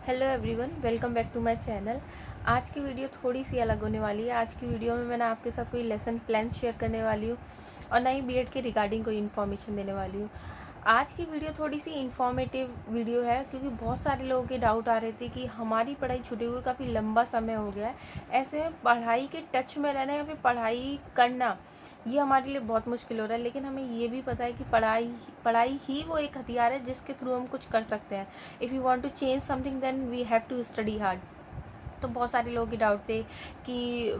Hello everyone, welcome back to my channel. आज की video थोड़ी सी अलग होने वाली है। आज की वीडियो में मैं आपके साथ कोई लेसन प्लान शेयर करने वाली हूँ और ना ही बीएड के रिगार्डिंग कोई इन्फॉर्मेशन देने वाली हूँ। आज की वीडियो थोड़ी सी इन्फॉर्मेटिव वीडियो है क्योंकि बहुत सारे लोगों के डाउट आ रहे थे कि हमारी पढ़ाई छूटे हुए काफ़ी लंबा समय हो गया है। ऐसे में पढ़ाई के टच में रहना या फिर पढ़ाई करना ये हमारे लिए बहुत मुश्किल हो रहा है। लेकिन हमें ये भी पता है कि पढ़ाई पढ़ाई ही वो एक हथियार है जिसके थ्रू हम कुछ कर सकते हैं। If you want to change something then we have to study hard. तो बहुत सारे लोगों के डाउट थे कि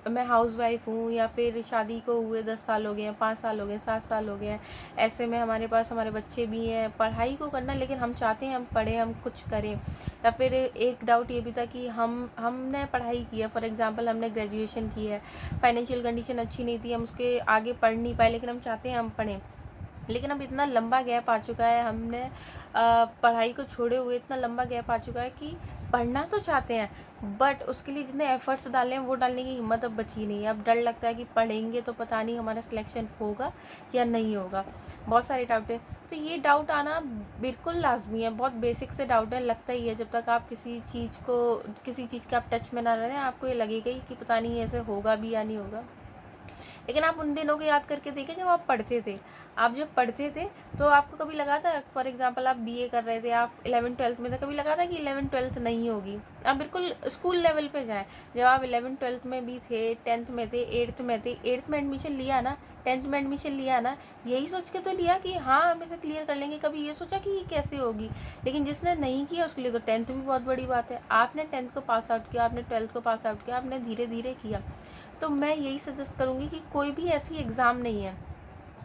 मैं हाउस वाइफ हूँ या फिर शादी को हुए 10 साल हो गए हैं, 5 साल हो गए, 7 साल हो गए हैं। ऐसे में हमारे पास हमारे बच्चे भी हैं, पढ़ाई को करना, लेकिन हम चाहते हैं हम पढ़ें, हम कुछ करें। या फिर एक डाउट ये भी था कि हमने पढ़ाई की है, फॉर एग्जांपल हमने ग्रेजुएशन की है, फाइनेंशियल कंडीशन अच्छी नहीं थी, हम उसके आगे पढ़ नहीं पाए, लेकिन हम चाहते हैं हम पढ़ें। लेकिन अब इतना लंबा गैप आ चुका है, हमने पढ़ाई को छोड़े हुए इतना लंबा गैप आ चुका है कि पढ़ना तो चाहते हैं बट उसके लिए जितने एफर्ट्स डाले हैं वो डालने की हिम्मत अब बची नहीं है। अब डर लगता है कि पढ़ेंगे तो पता नहीं हमारा सिलेक्शन होगा या नहीं होगा। बहुत सारे डाउट है, तो ये डाउट आना बिल्कुल लाजमी है। बहुत बेसिक से डाउट है, लगता ही है जब तक आप किसी चीज़ के आप टच में ना रहें आपको ये लगेगा ही कि पता नहीं ऐसे होगा भी या नहीं होगा। लेकिन आप उन दिनों को याद करके देखिए जब आप पढ़ते थे। आप जब पढ़ते थे तो आपको कभी लगा था, फॉर एग्जांपल आप बीए कर रहे थे, आप 11th-12th में थे, कभी लगा था कि 11th-12th नहीं होगी? आप बिल्कुल स्कूल लेवल पे जाएं, जब आप 11th-12th में भी थे, 10th में थे, 8th में थे, 8th में एडमिशन लिया ना, 10th में एडमिशन लिया ना, यही सोच के तो लिया कि हाँ हम इसे क्लियर कर लेंगे। कभी ये सोचा कि ये कैसे होगी? लेकिन जिसने नहीं किया उसके लिए तो 10th भी बहुत बड़ी बात है। आपने 10th को पास आउट किया, आपने 12th को पास आउट किया, आपने धीरे धीरे किया। तो मैं यही सजेस्ट करूँगी कि कोई भी ऐसी एग्ज़ाम नहीं है,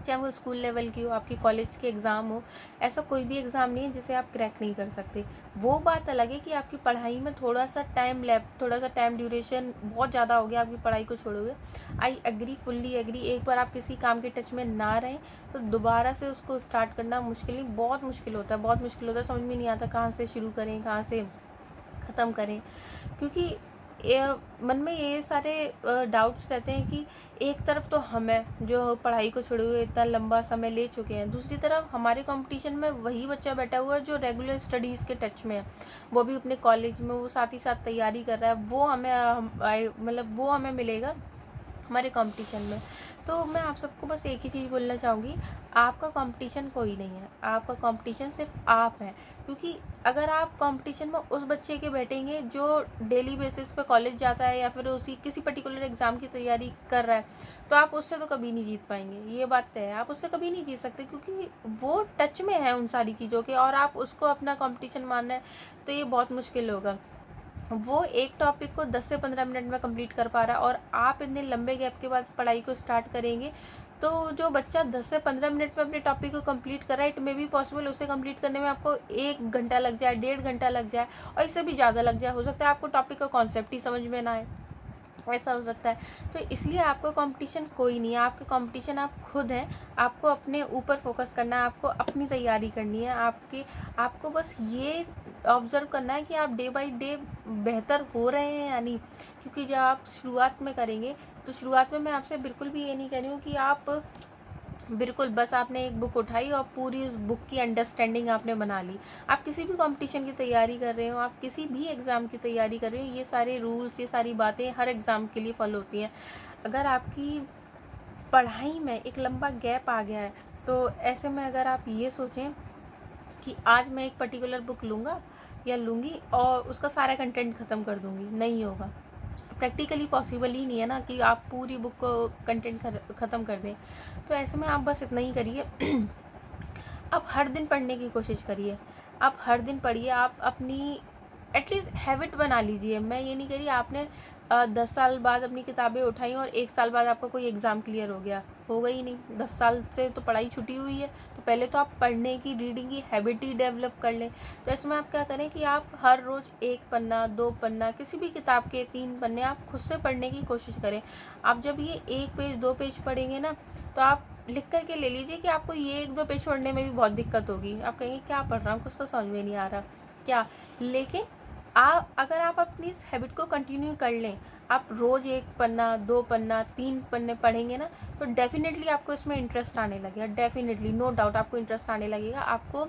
चाहे वो स्कूल लेवल की हो, आपकी कॉलेज के एग्ज़ाम हो, ऐसा कोई भी एग्ज़ाम नहीं है जिसे आप क्रैक नहीं कर सकते। वो बात अलग है कि आपकी पढ़ाई में थोड़ा सा टाइम ड्यूरेशन बहुत ज़्यादा हो गया आपकी पढ़ाई को छोड़े हुए। I agree, fully agree. एक बार आप किसी काम के टच में ना रहें तो दोबारा से उसको स्टार्ट करना मुश्किल नहीं, बहुत मुश्किल होता है, बहुत मुश्किल होता है। समझ में नहीं आता कहाँ से शुरू करें, कहाँ से ख़त्म करें, क्योंकि मन में ये सारे डाउट्स रहते हैं कि एक तरफ तो हम हैं जो पढ़ाई को छोड़े हुए इतना लंबा समय ले चुके हैं, दूसरी तरफ हमारे कंपटीशन में वही बच्चा बैठा हुआ है जो रेगुलर स्टडीज़ के टच में है, वो भी अपने कॉलेज में, वो साथ ही साथ तैयारी कर रहा है। वो मतलब वो हमें मिलेगा हमारे कंपटीशन में। तो मैं आप सबको बस एक ही चीज़ बोलना चाहूँगी, आपका कंपटीशन कोई नहीं है, आपका कंपटीशन सिर्फ आप हैं। क्योंकि अगर आप कंपटीशन में उस बच्चे के बैठेंगे जो डेली बेसिस पे कॉलेज जाता है या फिर उसी किसी पर्टिकुलर एग्ज़ाम की तैयारी कर रहा है, तो आप उससे तो कभी नहीं जीत पाएंगे। ये बात तय है, आप उससे कभी नहीं जीत सकते क्योंकि वो टच में है उन सारी चीज़ों के, और आप उसको अपना कंपटीशन मानना है तो ये बहुत मुश्किल होगा। वो एक टॉपिक को 10 से 15 मिनट में कंप्लीट कर पा रहा है और आप इतने लंबे गैप के बाद पढ़ाई को स्टार्ट करेंगे, तो जो बच्चा 10 से 15 मिनट में अपने टॉपिक को कंप्लीट कर रहा है, इट मे बी पॉसिबल उसे कंप्लीट करने में आपको 1 घंटा लग जाए, 1.5 घंटा लग जाए, और इससे भी ज़्यादा लग जाए। हो सकता है आपको टॉपिक का कॉन्सेप्ट ही समझ में ना आए, ऐसा हो सकता है। तो इसलिए आपका कंपटीशन कोई नहीं है, आपके कंपटीशन आप खुद हैं। आपको अपने ऊपर फोकस करना है, आपको अपनी तैयारी करनी है। आपको बस ये ऑब्ज़र्व करना है कि आप डे बाय डे बेहतर हो रहे हैं या नहीं। क्योंकि जब आप शुरुआत में करेंगे, तो शुरुआत में मैं आपसे बिल्कुल भी ये नहीं कह रही हूँ कि आप बिल्कुल बस आपने एक बुक उठाई और पूरी उस बुक की अंडरस्टैंडिंग आपने बना ली। आप किसी भी कंपटीशन की तैयारी कर रहे हो, आप किसी भी एग्ज़ाम की तैयारी कर रहे हो, ये सारे रूल्स, ये सारी बातें हर एग्ज़ाम के लिए फॉलो होती हैं। अगर आपकी पढ़ाई में एक लंबा गैप आ गया है, तो ऐसे में अगर आप ये सोचें कि आज मैं एक पर्टिकुलर बुक लूँगा या लूँगी और उसका सारा कंटेंट ख़त्म कर दूँगी, नहीं होगा। प्रैक्टिकली पॉसिबल ही नहीं है ना कि आप पूरी बुक को कंटेंट ख़त्म कर दें। तो ऐसे में आप बस इतना ही करिए आप हर दिन पढ़ने की कोशिश करिए, आप हर दिन पढ़िए, आप अपनी एटलीस्ट हैबिट बना लीजिए। मैं ये नहीं कह रही आपने 10 साल बाद अपनी किताबें उठाई और 1 साल बाद आपका कोई एग्ज़ाम क्लियर हो गया, होगा ही नहीं। 10 साल से तो पढ़ाई छुटी हुई है, तो पहले तो आप पढ़ने की, रीडिंग की हैबिट ही डेवलप कर लें। तो इसमें आप क्या करें कि आप हर रोज़ 1 पन्ना, 2 पन्ना, किसी भी किताब के 3 पन्ने आप खुद से पढ़ने की कोशिश करें। आप जब ये 1 पेज, 2 पेज पढ़ेंगे ना, तो आप लिख कर के ले लीजिए कि आपको ये 1-2 पेज पढ़ने में भी बहुत दिक्कत होगी। आप कहेंगे क्या पढ़ रहा हूँ, कुछ तो समझ में नहीं आ रहा क्या। लेकिन अगर आप अपनी इस हैबिट को कंटिन्यू कर लें, आप रोज़ 1 पन्ना, 2 पन्ना, 3 पन्ने पढ़ेंगे ना, तो डेफिनेटली आपको इसमें इंटरेस्ट आने लगेगा। डेफिनेटली, नो डाउट आपको इंटरेस्ट आने लगेगा। आपको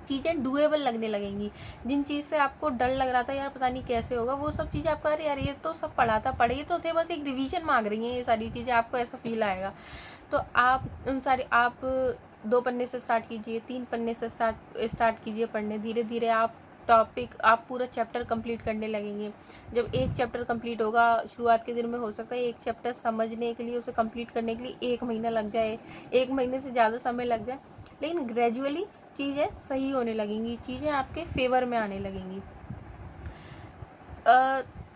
चीज़ें डूएबल लगने लगेंगी। जिन चीज़ से आपको डर लग रहा था यार पता नहीं कैसे होगा, वो सब चीज़ें आपको अरे यार ये तो सब पढ़ा था, पढ़े ही तो थे, बस एक रिवीजन मांग रही हैं ये सारी चीज़ें, आपको ऐसा फील आएगा। तो आप उन सारी आप 2 पन्ने से स्टार्ट कीजिए, 3 पन्ने से स्टार्ट कीजिए पढ़ने। धीरे धीरे आप आप पूरा चैप्टर कंप्लीट करने लगेंगे। जब एक चैप्टर कंप्लीट होगा, शुरुआत के दिन में हो सकता है एक चैप्टर समझने के लिए, उसे कंप्लीट करने के लिए 1 महीना लग जाए, 1 महीने से ज़्यादा समय लग जाए, लेकिन ग्रेजुअली चीज़ें सही होने लगेंगी, चीज़ें आपके फेवर में आने लगेंगी।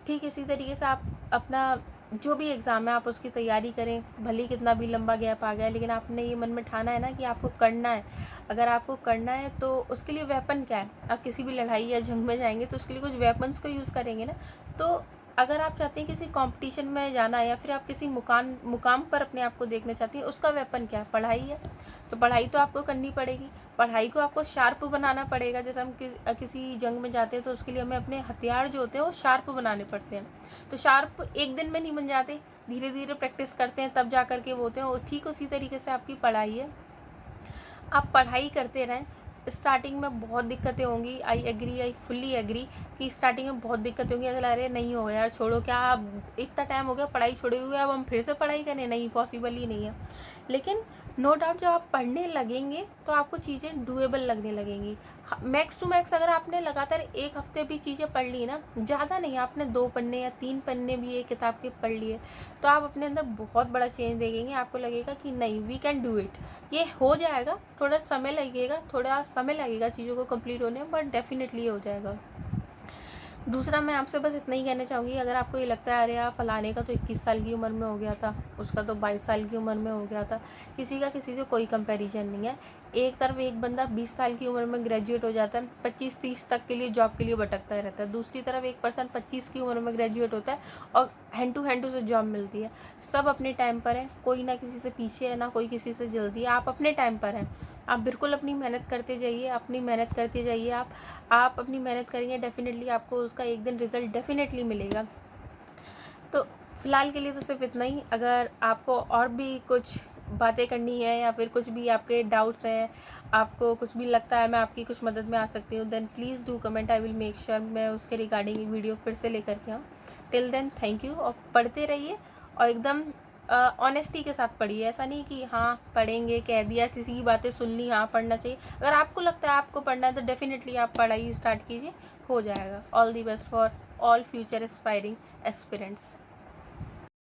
ठीक इसी तरीके से आप अपना जो भी एग्ज़ाम है आप उसकी तैयारी करें, भले ही कितना भी लंबा गैप आ गया, लेकिन आपने ये मन में ठाना है ना कि आपको करना है। अगर आपको करना है तो उसके लिए वेपन क्या है, आप किसी भी लड़ाई या जंग में जाएंगे तो उसके लिए कुछ वेपन्स को यूज़ करेंगे ना। तो अगर आप चाहते हैं किसी कंपटीशन में जाना है या फिर आप किसी मुकाम पर अपने आप को देखना चाहती हैं, उसका वेपन क्या है, पढ़ाई है। तो पढ़ाई तो आपको करनी पड़ेगी, पढ़ाई को आपको शार्प बनाना पड़ेगा। जैसे हम किसी जंग में जाते हैं तो उसके लिए हमें अपने हथियार जो होते हैं वो शार्प बनाने पड़ते हैं। तो शार्प एक दिन में नहीं बन जाते, धीरे धीरे प्रैक्टिस करते हैं तब जा कर के वो होते हैं। ठीक उसी तरीके से आपकी पढ़ाई है, आप पढ़ाई करते रहें। स्टार्टिंग में बहुत दिक्कतें होंगी, आई फुल्ली एग्री कि स्टार्टिंग में बहुत दिक्कतें होंगी। ऐसा लग रहा है नहीं होगा यार, छोड़ो, क्या अब इतना टाइम हो गया पढ़ाई छोड़े हुए, अब हम फिर से पढ़ाई करें, नहीं, पॉसिबल ही नहीं है। लेकिन नो डाउट जब आप पढ़ने लगेंगे तो आपको चीज़ें डूएबल लगने लगेंगी। मैक्स टू मैक्स अगर आपने लगातार 1 हफ्ते भी चीज़ें पढ़ ली ना, ज़्यादा नहीं, आपने 2 पन्ने या 3 पन्ने भी एक किताब के पढ़ लिए, तो आप अपने अंदर बहुत बड़ा चेंज देखेंगे। आपको लगेगा कि नहीं, वी कैन डू इट, ये हो जाएगा। थोड़ा समय लगेगा चीज़ों को कंप्लीट होने में, बट डेफिनेटली हो जाएगा। दूसरा मैं आपसे बस इतना ही कहना चाहूँगी, अगर आपको ये लगता है अरे यार फलाने का तो 21 साल की उम्र में हो गया था, उसका तो 22 साल की उम्र में हो गया था, किसी का किसी से कोई कंपैरिजन नहीं है। एक तरफ एक बंदा 20 साल की उम्र में ग्रेजुएट हो जाता है, 25-30 तक के लिए जॉब के लिए भटकता रहता है। दूसरी तरफ एक पर्सन 25 की उम्र में ग्रेजुएट होता है और हैंड टू उसे जॉब मिलती है। सब अपने टाइम पर है, कोई ना किसी से पीछे है, ना कोई किसी से जल्दी है। आप अपने टाइम पर हैं, आप बिल्कुल अपनी मेहनत करते जाइए, आप अपनी मेहनत करेंगे, डेफिनेटली आपको उसका एक दिन रिजल्ट डेफिनेटली मिलेगा। तो फिलहाल के लिए तो सिर्फ इतना ही। अगर आपको और भी कुछ बातें करनी है या फिर कुछ भी आपके डाउट्स हैं, आपको कुछ भी लगता है मैं आपकी कुछ मदद में आ सकती हूँ, then please do comment, I will make sure मैं उसके रिगार्डिंग एक वीडियो फिर से लेकर के आऊँ। टिल देन थैंक यू, और पढ़ते रहिए और एकदम ऑनेस्टी के साथ पढ़िए। ऐसा नहीं कि हाँ पढ़ेंगे, कह दिया, किसी की बातें सुन ली, हाँ पढ़ना चाहिए। अगर आपको लगता है आपको पढ़ना है तो डेफिनेटली आप पढ़ाई स्टार्ट कीजिए, हो जाएगा। All the best for all future aspiring aspirants.